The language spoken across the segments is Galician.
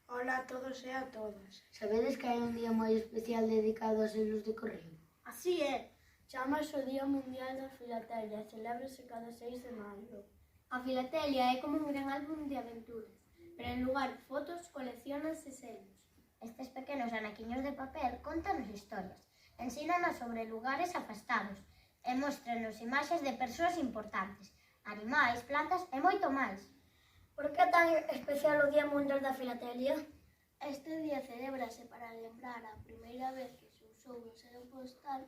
Ola a todos e a todas. Sabedes que hai un día moi especial dedicado aos selos de correo? Así é, chamase o Día Mundial da Filatelia e celébrase cada 6 de maio. A filatelia é como un gran álbum de aventuras, pero en lugar de fotos coleccionanse selos. Estes pequenos anaquiños de papel contanos historias, ensínanos sobre lugares afastados e móstranos imaxes de persoas importantes, animais, plantas e moito máis. Por que é tan especial o Día Mundial da Filatelia? Este día celébrase para lembrar a primeira vez que se usou un selo postal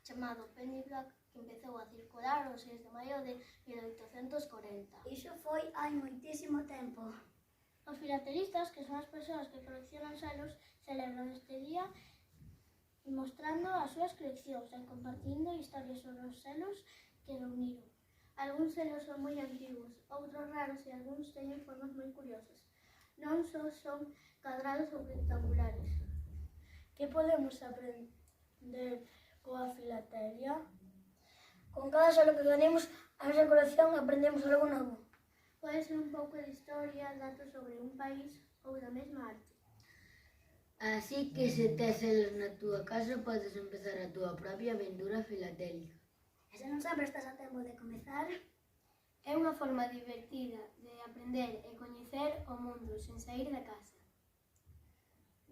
chamado Penny Black, que empezou a circular o 6 de maio de 1840. Iso foi hai moitísimo tempo. Os filatelistas, que son as persoas que coleccionan selos, celebran este día mostrando as súas coleccións e compartindo historias sobre os selos que reuniron. Algúns selos son moi antigos, outros raros e algúns teñen formas moi curiosas. Non só son cadrados ou rectangulares. Que podemos aprender coa filatelia? Con cada selo que ganemos a nosa colección aprendemos algo novo. Pode ser un pouco de historia, datos sobre un país ou da mesma arte. Así que se tes selos na túa casa podes empezar a túa propia aventura filatélica. E se non sabes, estás a tempo de comezar. É unha forma divertida de aprender e coñecer o mundo sen saír da casa.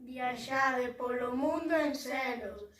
Viaxade polo mundo en selos.